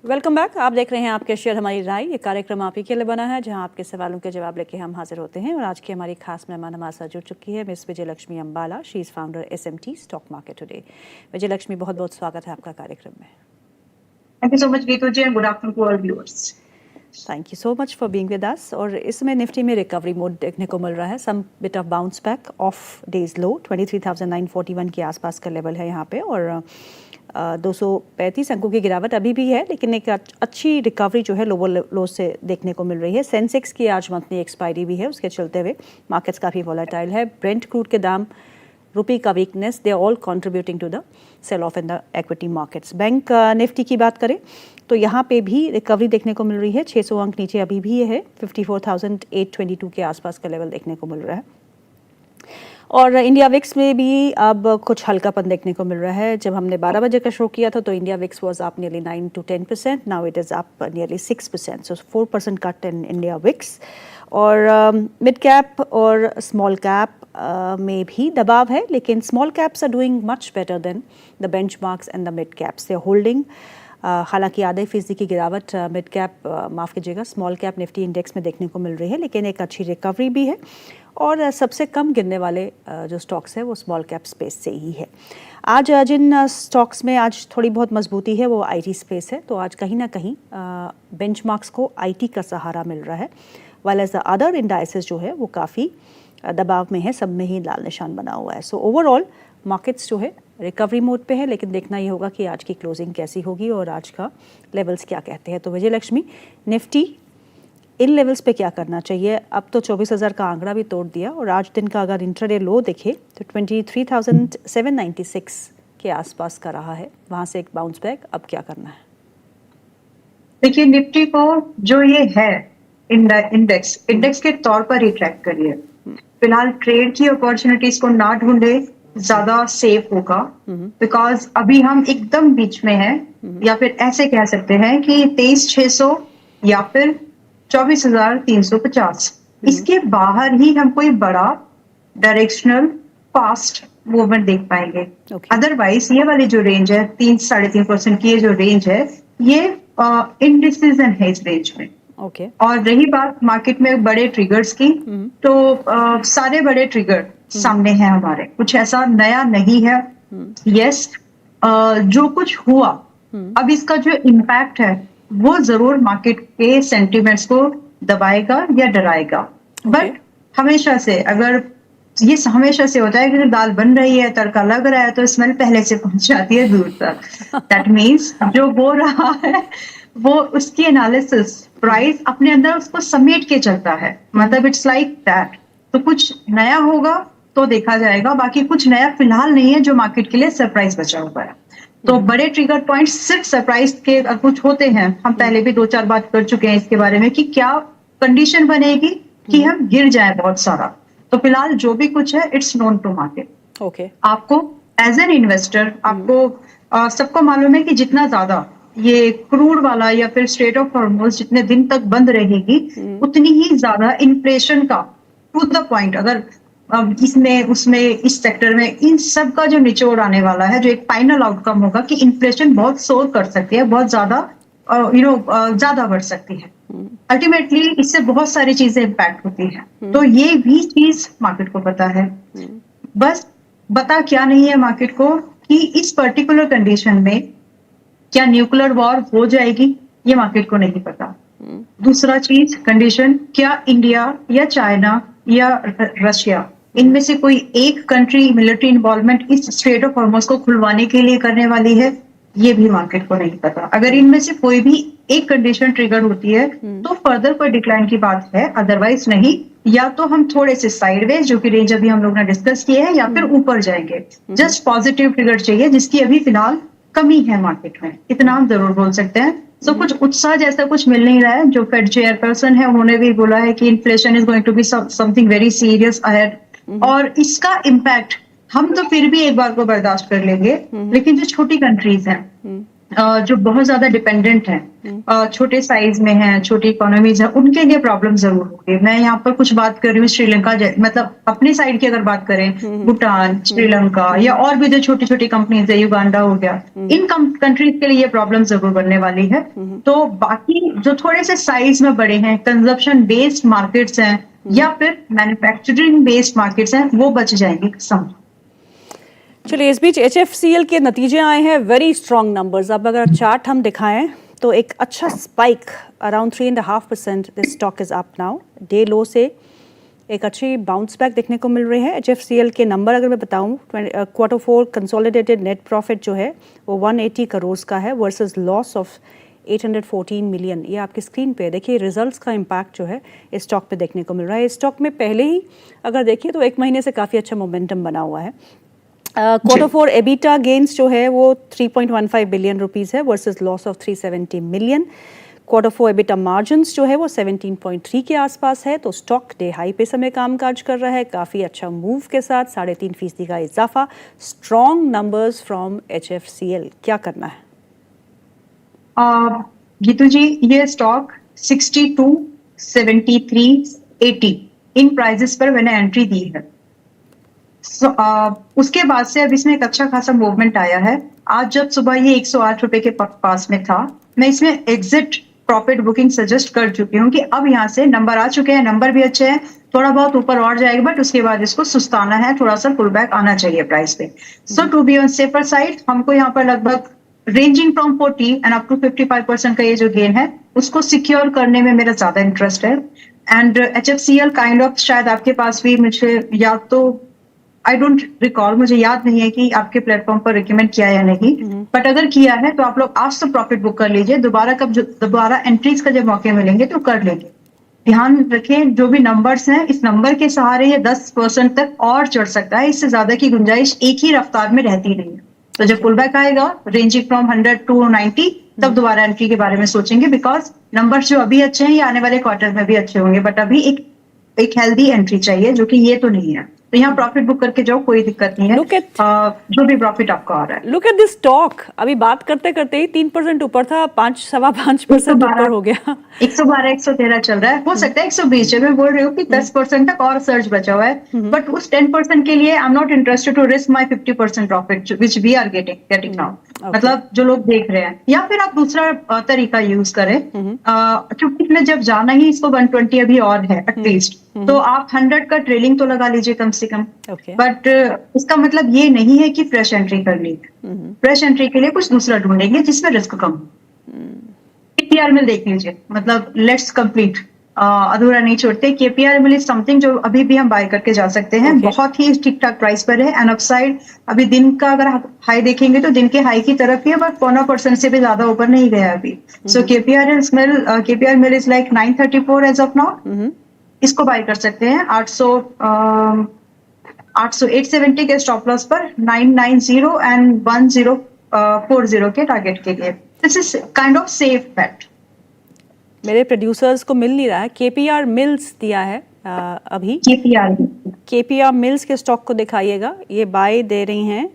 Welcome back. आप देख रहे हैं आपके शेयर हमारी राय। ये कार्यक्रम आप ही के लिए बना है जहां आपके सवालों के जवाब लेके हम हाजिर होते हैं। और आज की हमारी खास मेहमान हमारे साथ जुड़ चुकी है miss Vijay Lakshmi Ambala. She is founder SMT stock market today. Vijay Lakshmi, बहुत बहुत स्वागत है आपका कार्यक्रम में। Thank you so much Geetu ji, good afternoon to all viewers. Thank you so much for being with us. और इसमें निफ्टी में रिकवरी मोड देखने को मिल रहा है। Some bit of bounce back of day's low 23,941 के आसपास का लेवल है यहाँ पे। और 235 अंकों की गिरावट अभी भी है, लेकिन एक अच्छी रिकवरी जो है लोअर लो से देखने को मिल रही है। सेंसेक्स की आज मंथली एक्सपायरी भी है, उसके चलते हुए मार्केट्स काफ़ी वॉलेटाइल है। ब्रेंट क्रूड के दाम, रुपी का weakness, they all contributing to the sell off in the equity markets. Bank Nifty की बात करें तो यहाँ पे भी रिकवरी देखने को मिल रही है। 600 अंक नीचे अभी भी है। 54,822 के आसपास का लेवल देखने को मिल रहा है। और इंडिया विक्स में भी अब कुछ हल्कापन देखने को मिल रहा है। जब हमने 12 बजे का शो किया था तो India VIX was up nearly 9 to 10%। Now it is up nearly 6%, so 4% cut in India VIX. और मिड कैप और स्मॉल कैप में भी दबाव है, लेकिन small caps are doing much better than the benchmarks and the mid caps. They are holding. हालांकि आधे फीसदी की गिरावट मिड कैप माफ़ कीजिएगा स्मॉल कैप निफ्टी इंडेक्स में देखने को मिल रही है, लेकिन एक अच्छी रिकवरी भी है। और सबसे कम गिरने वाले जो स्टॉक्स है वो स्मॉल कैप स्पेस से ही है। आज जिन स्टॉक्स में आज थोड़ी बहुत मजबूती है वो IT स्पेस है। तो आज कहीं ना कहीं बेंचमार्क्स को IT का सहारा मिल रहा है, while as the other indices जो है वो काफ़ी दबाव में है, सब में ही लाल निशान बना हुआ है। सो ओवरऑल मार्केट्स जो है रिकवरी मोड पे है, लेकिन देखना ये होगा कि आज की क्लोजिंग कैसी होगी और आज का लेवल्स क्या कहते हैं। तो विजय लक्ष्मी, निफ्टी इन लेवल्स पे क्या करना चाहिए? अब तो 24,000 का आंकड़ा भी तोड़ दिया और आज दिन का अगर इंट्राडे लो देखे तो 23,796 के आसपास का रहा है, वहां से एक बाउंस बैक। अब क्या करना है? देखिए, निफ्टी को जो ये है इंडेक्स के तौर पर ही ट्रैक करिए। फिलहाल ट्रेड की अपॉर्चुनिटीज को ना ढूंढे, ज्यादा सेफ होगा। बिकॉज अभी हम एकदम बीच में हैं, या फिर ऐसे कह सकते हैं कि 23,600 या फिर 24,350, इसके बाहर ही हम कोई बड़ा डायरेक्शनल फास्ट मूवमेंट देख पाएंगे। अदरवाइज ये वाली जो रेंज है 3-3.5% की, ये जो रेंज है ये इनडिसीजन है इस रेंज में। और रही बात मार्केट में बड़े ट्रिगर्स की, तो सारे बड़े ट्रिगर सामने हैं हमारे, कुछ ऐसा नया नहीं है। यस, जो कुछ हुआ अब इसका जो इम्पैक्ट है वो जरूर मार्केट के सेंटिमेंट्स को दबाएगा या डराएगा। बट हमेशा से, अगर ये हमेशा से होता है कि दाल बन रही है, तड़का लग रहा है, तो स्मेल पहले से पहुंच जाती है दूर तक। दैट मीन्स जो हो रहा है वो उसकी एनालिसिस प्राइस अपने अंदर उसको समेट के चलता है। मतलब इट्स लाइक दैट। तो कुछ नया होगा तो देखा जाएगा, बाकी कुछ नया फिलहाल नहीं है जो मार्केट के लिए सरप्राइज बचा हुआ है। तो बड़े ट्रिगर पॉइंट्स सिर्फ सरप्राइज के कुछ होते हैं। हम पहले भी 2-4 बात कर चुके हैं इसके बारे में कि क्या कंडीशन बनेगी कि हम गिर जाए बहुत सारा। तो फिलहाल जो भी कुछ है इट्स नोन टू मार्केट। आपको एज एन इन्वेस्टर आपको सबको मालूम है कि जितना ज्यादा ये क्रूड वाला या फिर स्ट्रेट ऑफ हॉर्मोज जितने दिन तक बंद रहेगी, उतनी ही ज्यादा इन्फ्लेशन का टू द पॉइंट, अगर इसमें उसमें इस सेक्टर में इन सब का जो निचोड़ आने वाला है, जो एक फाइनल आउटकम होगा कि इन्फ्लेशन बहुत सोर कर सकती है, बहुत ज्यादा ज्यादा बढ़ सकती है। अल्टीमेटली इससे बहुत सारी चीजें इम्पैक्ट होती है। तो ये भी चीज मार्केट को पता है। बस बता क्या नहीं है मार्केट को कि इस पर्टिकुलर कंडीशन में क्या न्यूक्लियर वॉर हो जाएगी, ये मार्केट को नहीं पता। दूसरा चीज कंडीशन, क्या इंडिया या चाइना या रशिया, इनमें से कोई एक कंट्री मिलिट्री इन्वॉल्वमेंट इस स्ट्रेट ऑफ हॉर्मोज को खुलवाने के लिए करने वाली है, ये भी मार्केट को नहीं पता। अगर इनमें से कोई भी एक कंडीशन ट्रिगर होती है तो फर्दर कोई डिक्लाइन की बात है, अदरवाइज नहीं। या तो हम थोड़े से साइडवेज, जो कि रेंज अभी हम लोग ने डिस्कस किए हैं, या फिर ऊपर जाएंगे। जस्ट पॉजिटिव ट्रिगर चाहिए, जिसकी अभी फिलहाल कमी है मार्केट में, इतना हम जरूर बोल सकते हैं। सो कुछ उत्साह जैसा कुछ मिल नहीं रहा है। जो फेड चेयरपर्सन है उन्होंने भी बोला है कि inflation is going to be something very serious ahead, और इसका इम्पैक्ट हम तो फिर भी एक बार को बर्दाश्त कर लेंगे, लेकिन जो छोटी कंट्रीज हैं जो बहुत ज्यादा डिपेंडेंट हैं, छोटे साइज में हैं, छोटी इकोनॉमीज हैं, उनके लिए प्रॉब्लम जरूर होगी। मैं यहाँ पर कुछ बात कर रही हूँ श्रीलंका, मतलब अपनी साइड की अगर बात करें, भूटान, श्रीलंका या और भी जो छोटी छोटी कंपनीज है, युगांडा हो गया, इन कंट्रीज के लिए ये प्रॉब्लम जरूर बनने वाली है। तो बाकी जो थोड़े से साइज में बड़े हैं, कंजप्शन बेस्ड मार्केट्स हैं या फिर मैन्युफैक्चरिंग बेस्ड मार्केट्स हैं, वो बच जाएंगे समझ। चलिए, इस बीच HFCL के नतीजे आए हैं, वेरी स्ट्रॉन्ग नंबर्स। अब अगर चार्ट हम दिखाएं तो एक अच्छा spike around 3.5%, this stock is up now. Day लो से एक अच्छी बाउंस बैक देखने को मिल रही है। HFCL के नंबर अगर मैं बताऊं, Q4 कंसोलिडेटेड नेट प्रॉफिट जो है वो 180 करोड़ का है वर्सेस लॉस ऑफ 814 मिलियन। ये आपकी स्क्रीन पे देखिए, रिजल्ट्स का इम्पैक्ट जो है इस स्टॉक पे देखने को मिल रहा है। इस स्टॉक में पहले ही अगर देखिए तो एक महीने से काफ़ी अच्छा मोमेंटम बना हुआ है। Q4 एबिटा गेन्स जो है वो 3.15 बिलियन रुपीस है versus loss of 370 million. Q4 EBITDA margins जो है वो 17.3 के आसपास है। तो स्टॉक डे हाई पे समय कामकाज कर रहा है, काफ़ी अच्छा मूव के साथ 3.5% का इजाफा। स्ट्रॉन्ग नंबर्स फ्रॉम HFCL, क्या करना है? गीतू जी, ये स्टॉक 62, 73, 80 इन प्राइजेस पर मैंने एंट्री दी है। उसके बाद से अब इसमें एक अच्छा खासा मूवमेंट आया है। आज जब सुबह ये 108 रुपए के पास में था, मैं इसमें एग्जिट प्रॉफिट बुकिंग सजेस्ट कर चुकी हूँ कि अब यहाँ से नंबर आ चुके हैं, नंबर भी अच्छे हैं, थोड़ा बहुत ऊपर और जाएगा, बट उसके बाद इसको सुस्ताना है, थोड़ा सा पुल बैक आना चाहिए प्राइस पे। So to be on safer side, हमको यहाँ पर लगभग ranging from 40 and up to 55% का ये जो गेन है, उसको सिक्योर करने में मेरा ज्यादा इंटरेस्ट है। एंड HFCL काइंड ऑफ, शायद आपके पास भी, मुझे या तो आई डोंट रिकॉल, मुझे याद नहीं है कि आपके प्लेटफॉर्म पर रिकमेंड किया या नहीं, बट अगर किया है तो आप लोग आज तो प्रॉफिट बुक कर लीजिए। दोबारा एंट्रीज का जब मौके मिलेंगे तो कर लेंगे। ध्यान रखें, जो भी नंबर्स हैं, इस नंबर के सहारे ये 10% तक और चढ़ सकता है, इससे ज्यादा की गुंजाइश एक ही रफ्तार में रहती नहीं है। तो जब पुल बैक आएगा रेंजिंग फ्रॉम 100 to 90, तब दोबारा एंट्री के बारे में सोचेंगे, बिकॉज नंबर्स जो अभी अच्छे हैं ये आने वाले क्वार्टर में भी अच्छे होंगे, बट अभी एक हेल्दी एंट्री चाहिए, जो कि ये तो नहीं है। तो यहाँ प्रॉफिट बुक करके जाओ, कोई दिक्कत नहीं है। जो भी प्रॉफिट आपका आ रहा है। लुक एट दिस स्टॉक, अभी बात करते करते ही 3% ऊपर था, 5.25% ऊपर हो गया। 112, 113 चल रहा है, हो सकता है 120 है। मैं बोल रही हूँ कि 10% तक और सर्च बचा हुआ है, बट उस 10% के लिए I am not interested to risk my 50% profit which we are getting now. मतलब जो लोग देख रहे हैं, या फिर आप दूसरा तरीका यूज करें, क्योंकि इसमें जब जाना ही इसको 120 अभी और है एटलीस्ट, तो आप 100 का ट्रेलिंग तो लगा लीजिए कम से कम। बट इसका मतलब ये नहीं है कि फ्रेश एंट्री कर ली। फ्रेश एंट्री के लिए कुछ दूसरा ढूंढेंगे जिसमें रिस्क कम। KPR मिल देख लीजिए, मतलब लेट्स कंप्लीट, अधूरा नहीं छोड़ते। KPR मिल इज समथिंग जो अभी भी हम बाय करके जा सकते हैं, बहुत ही ठीक ठाक प्राइस पर है। एंड अपसाइड, अभी दिन का अगर आप हाई देखेंगे तो दिन के हाई की तरफ ही है, बट 0.25% से भी ज्यादा ऊपर नहीं गया अभी। So KPR mill is like 934 as of now. इसको बाय कर सकते हैं 870 के स्टॉप लॉस पर, 990 एंड 1040 के टारगेट के लिए। This is kind of safe bet. मेरे प्रोड्यूसर्स को मिल नहीं रहा है, KPR मिल्स दिया है अभी। KPR मिल्स के स्टॉक को दिखाइएगा, ये बाय दे रही हैं।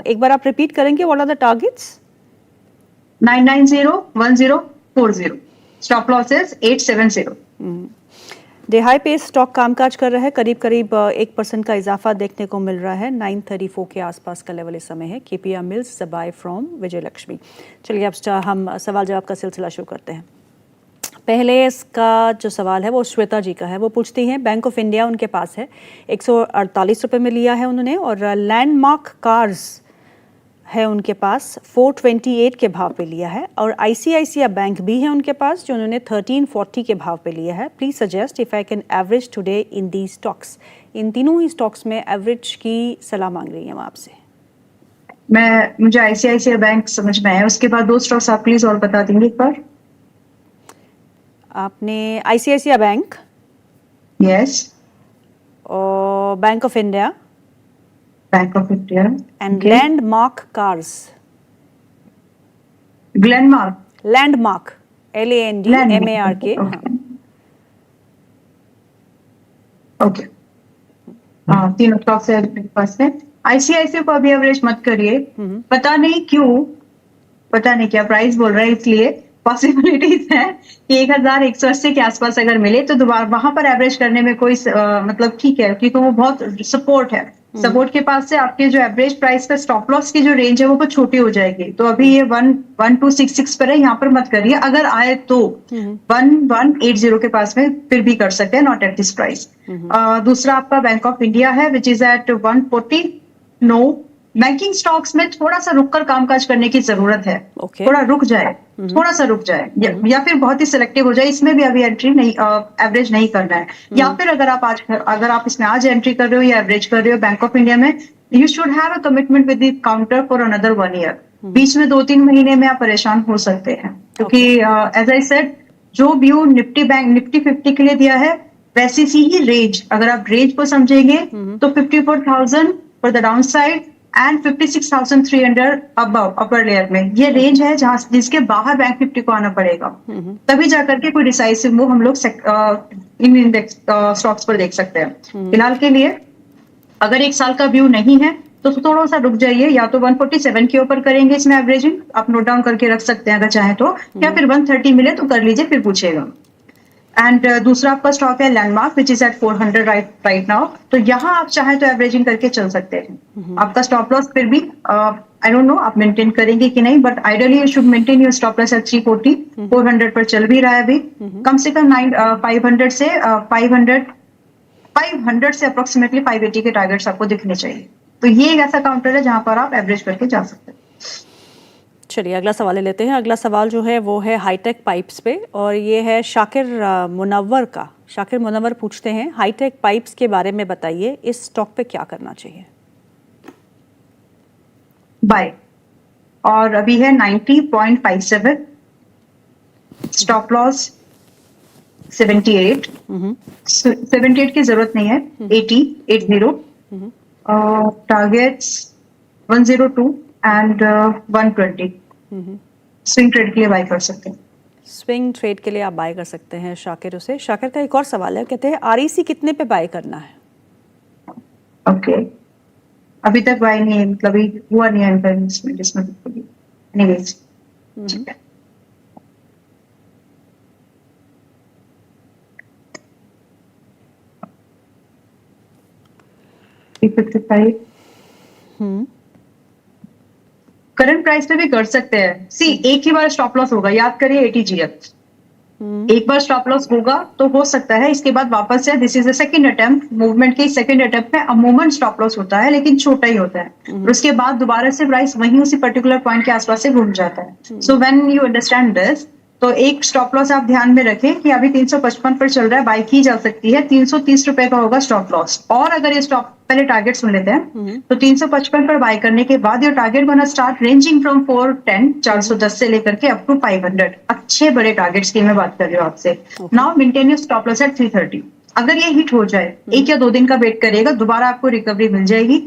एक बार आप रिपीट करेंगे, what are the targets? 990, 1040, stop loss is 870। Day high पे स्टॉक कामकाज कर रहा है, करीब 1% का इजाफा देखने को मिल रहा है। 934 के आसपास का लेवल इस समय है। KPR मिल्स बाय फ्रॉम विजय लक्ष्मी। चलिए, अब हम सवाल जवाब का सिलसिला शुरू करते हैं। पहले इसका जो सवाल है वो श्वेता जी का है। वो पूछती हैं, बैंक ऑफ इंडिया उनके पास है, 148 रुपये में लिया है उन्होंने, और लैंडमार्क कार्स है उनके पास 428 के भाव पे लिया है, और ICICI बैंक भी है उनके पास जो उन्होंने 1340 के भाव पे लिया है। Please suggest if I can average today in the stocks. इन तीनों ही स्टॉक्स में एवरेज की सलाह मांग रही हैं आपसे। मुझे ICICI बैंक समझ में आया, उसके बाद दो स्टॉक्स आप प्लीज और बता देंगे एक बार। आपने ICICI बैंक, यस, और bank of India and okay. Landmark Cars. Landmark LANDMARK। Okay, हाँ, तीनों स्टॉक्स है मेरे पास में। ICICI को अभी एवरेज मत करिए, पता नहीं क्यों पता नहीं क्या प्राइस बोल रहा है, इसलिए पॉसिबिलिटीज है कि 1180 के आसपास अगर मिले तो दोबारा वहां पर एवरेज करने में कोई मतलब ठीक है, क्योंकि वो बहुत सपोर्ट है। सपोर्ट के पास से आपके जो एवरेज प्राइस का स्टॉप लॉस की जो रेंज है वो बहुत छोटी हो जाएगी। तो अभी ये 1266 पर है, यहाँ पर मत करिए। अगर आए तो 1180 के पास में फिर भी कर सकते हैं, नॉट एट दिस प्राइस। दूसरा आपका bank of India which is is एट 140। नो, बैंकिंग स्टॉक्स में थोड़ा सा रुककर कामकाज करने की जरूरत है। थोड़ा रुक जाए, थोड़ा सा रुक जाए, या फिर बहुत ही सिलेक्टिव हो जाए। इसमें भी अभी एंट्री नहीं, एवरेज नहीं करना है। या फिर अगर आप इसमें आज एंट्री कर रहे हो या एवरेज कर रहे हो बैंक ऑफ इंडिया में, you should have a commitment with the counter for another 1 year. बीच में 2-3 महीने में आप परेशान हो सकते हैं, क्योंकि एज आई सेड, जो व्यू निफ्टी 50 के लिए दिया है वैसी सी ही रेंज, अगर आप रेंज को समझेंगे तो 54,000 for the down side and 56,300 above upper layer में ये रेंज है, जहां जिसके बाहर बैंक निफ्टी को आना पड़ेगा, तभी जाकर के कोई डिसाइसिव मूव हम लोग इन इंडेक्स स्टॉक्स पर देख सकते हैं। फिलहाल के लिए अगर 1 साल का व्यू नहीं है तो थोड़ा सा रुक जाइए, या तो 147 के ऊपर करेंगे इसमें एवरेजिंग, आप नोट डाउन करके रख सकते हैं अगर चाहें तो, या फिर 130 मिले तो कर लीजिए, फिर पूछेगा। एंड दूसरा आपका स्टॉक है Landmark which is at 400 right now. तो यहाँ आप चाहें तो एवरेजिंग करके चल सकते हैं। आपका स्टॉप लॉस फिर भी आई डोंट नो आप मेंटेन करेंगे कि नहीं, but ideally you should maintain your stop loss at 340। 400 पर चल भी रहा है अभी, कम से कम 500 से अप्रोक्सीमेटली 580 के टारगेट्स आपको दिखने चाहिए। तो ये एक ऐसा काउंटर है जहां पर आप एवरेज करके जा सकते हैं। चलिए अगला सवाल ले लेते हैं। अगला सवाल जो है वो है हाईटेक पाइप्स पे, और ये है शाकिर मुनव्वर का। शाकिर मुनव्वर पूछते हैं, हाईटेक पाइप्स के बारे में बताइए, इस स्टॉक पे क्या करना चाहिए? बाय, और अभी है 90.57, स्टॉप लॉस 78। 78 की जरूरत नहीं है, 80 टारगेट्स 102 एंड 120। स्विंग ट्रेड के लिए बाय कर सकते हैं। स्विंग ट्रेड के लिए आप बाय कर सकते हैं शाकिर उसे। शाकिर का एक और सवाल है, कहते हैं आरईसी कितने पे बाय करना है? ओके, अभी तक बाय नहीं है, मतलब हुआ नहीं है इन्वेस्टमेंट इसमें। एनीवेज, ठीक है। करंट प्राइस पे भी कर सकते हैं। सी, एक ही बार स्टॉप लॉस होगा, याद करिए 80GF। एक बार स्टॉप लॉस होगा तो हो सकता है इसके बाद वापस से, this is the second attempt, movement के सेकंड अटेम्प्ट में अमूमन स्टॉप लॉस होता है, लेकिन छोटा ही होता है। और उसके बाद दोबारा से प्राइस वहीं उसी पर्टिकुलर पॉइंट के आसपास से घूम जाता है। So when you understand this, तो एक स्टॉप लॉस आप ध्यान में रखें कि अभी 355 पर चल रहा है, बाय की जा सकती है। 330 रुपए का होगा स्टॉप लॉस। और अगर ये स्टॉप, पहले टारगेट सुन लेते हैं, तो 355 पर बाय करने के बाद your target gonna start ranging from 410 से लेकर के अप टू 500। अच्छे बड़े टारगेट्स की मैं बात कर रही हूँ आपसे। Now maintain your stop loss at 330। अगर ये हिट हो जाए, 1 या 2 दिन का वेट करिएगा, दोबारा आपको रिकवरी मिल जाएगी।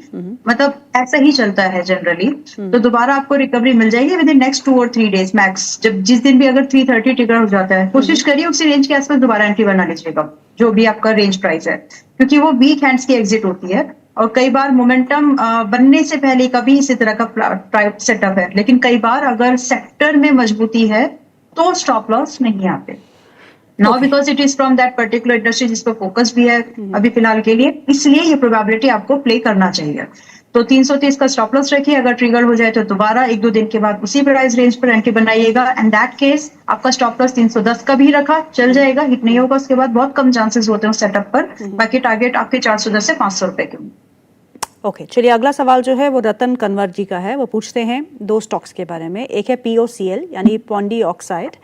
मतलब ऐसा ही चलता है जनरली, तो दोबारा आपको रिकवरी मिल जाएगी विद इन नेक्स्ट 2 और 3 डेज मैक्स। जब जिस दिन भी अगर 330 ट्रिगर हो जाता है, कोशिश करिए उसी रेंज के आसपास दोबारा एंट्री बना लीजिएगा, जो भी आपका रेंज प्राइस है, क्योंकि वो वीक हैंड्स की एग्जिट होती है। और कई बार मोमेंटम बनने से पहले कभी इसी तरह का सेटअप है, लेकिन कई बार अगर सेक्टर में मजबूती है तो स्टॉप लॉस नहीं आते। Now because it is from that particular industry जिस पर फोकस भी है अभी फिलहाल के लिए, इसलिए ये प्रोबेबिलिटी आपको प्ले करना चाहिए। तो 330 का स्टॉप लॉस रखिए, अगर ट्रिगर हो जाए तो दोबारा 1-2 दिन के बाद उसी प्राइस रेंज पर एंट्री बनाइएगा। एंड दैट केस आपका स्टॉप लॉस 310 का भी रखा, चल जाएगा, हिट नहीं होगा उसके बाद, बहुत कम चांसेस होते हैं उस सेटअप पर। बाकी टारगेट आपके 410 से 500 रुपए के। ओके, चलिए अगला सवाल जो है वो रतन कन्वर जी का है। वो पूछते हैं 2 स्टॉक्स के बारे में। एक है POCL यानी पॉन्डी ऑक्साइड,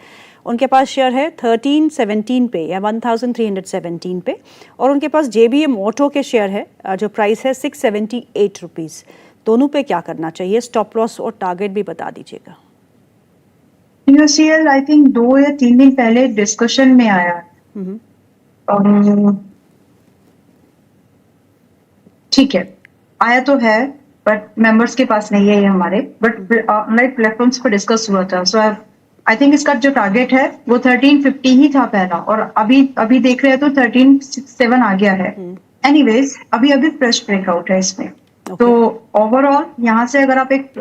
उनके पास शेयर है 1317 पे या 1317 पे, और उनके पास JBM ऑटो के शेयर है जो प्राइस है 678 रुपीज़। दोनों पे क्या करना चाहिए? स्टॉप लॉस और टारगेट भी बता दीजिएगा। POCL आई थिंक 2 या 3 दिन पहले डिस्कशन में आया। ठीक है, आया तो है, बट मेंबर्स के पास नहीं है ये हमारे, बट ऑनलाइन प्लेटफॉर्म्स पर डिस्कस हुआ था। सो आई थिंक इसका जो टारगेट है वो 1350 ही था पहला, और अभी देख रहे हैं तो 1367 आ गया है। एनीवेज, अभी फ्रेश ब्रेकआउट है इसमें। तो ओवरऑल यहाँ से अगर आप एक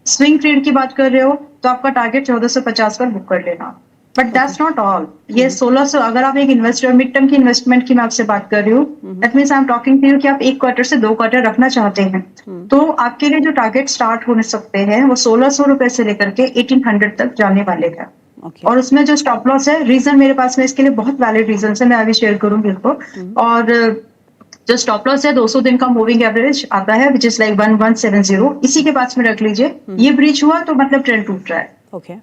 स्विंग ट्रेड की बात कर रहे हो तो आपका टारगेट 1450 पर बुक कर लेना। बट दैट्स नॉट ऑल, ये 1600, अगर आप एक इन्वेस्टर मिड टर्म की इन्वेस्टमेंट की मैं आपसे बात कर रही हूँ, that means I am talking to you कि आप 1 क्वार्टर से 2 क्वार्टर रखना चाहते हैं, तो आपके लिए जो टारगेट स्टार्ट होने सकते हैं वो 1600 रुपए से लेकर के 1800 तक जाने वाले हैं। और उसमें जो स्टॉप लॉस है, रीजन मेरे पास में इसके लिए बहुत वैलिड रीजन है, मैं अभी शेयर करूंगी इसको। और जो स्टॉप लॉस है 200 दिन का मूविंग एवरेज आता है विच इज लाइक 1170, इसी के पास में रख लीजिए। ये ब्रीच हुआ तो मतलब ट्रेंड टूट रहा है। ओके,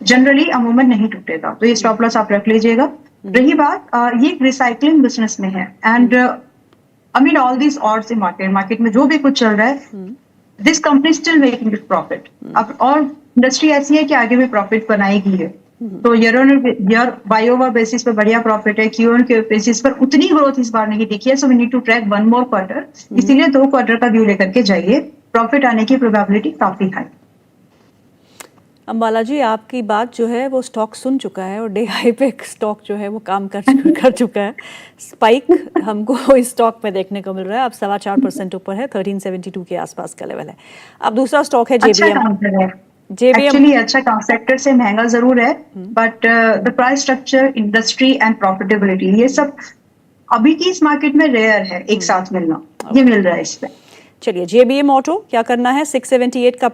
जनरली अमूमन नहीं टूटेगा, तो ये स्टॉप लॉस आप रख लीजिएगा। रही बात, ये रिसाइकलिंग बिजनेस में है and I mean all this odds in market में जो भी कुछ चल रहा है, this company still making profit. अब और इंडस्ट्री ऐसी है कि आगे भी प्रॉफिट बनाएगी है, तो year on year by over basis पे बढ़िया प्रॉफिट है, क्यू ऑन क्यू बेसिस पर उतनी ग्रोथ इस बार नहीं दिखी है, so we need to track 1 more quarter. इसीलिए 2 क्वार्टर का व्यू लेकर के जाइए, प्रॉफिट आने की प्रोबेबिलिटी काफी हाई। अंबाला जी, आपकी बात जो है वो स्टॉक सुन चुका है और डे हाई पे स्टॉक जो है वो काम कर चुका है। स्पाइक हमको इस स्टॉक में देखने को मिल रहा है, अब 4.25% ऊपर है, 1372 के आसपास का लेवल है। अब दूसरा स्टॉक है जेबीएम। एक्चुअली अच्छा काम, सेक्टर से महंगा जरूर है, but the price structure, industry and profitability, ये सब अभी की इस मार्केट में रेयर है एक साथ मिलना, ये मिल रहा है इस पे। चलिए, जेबीएम ऑटो क्या करना है, 678 का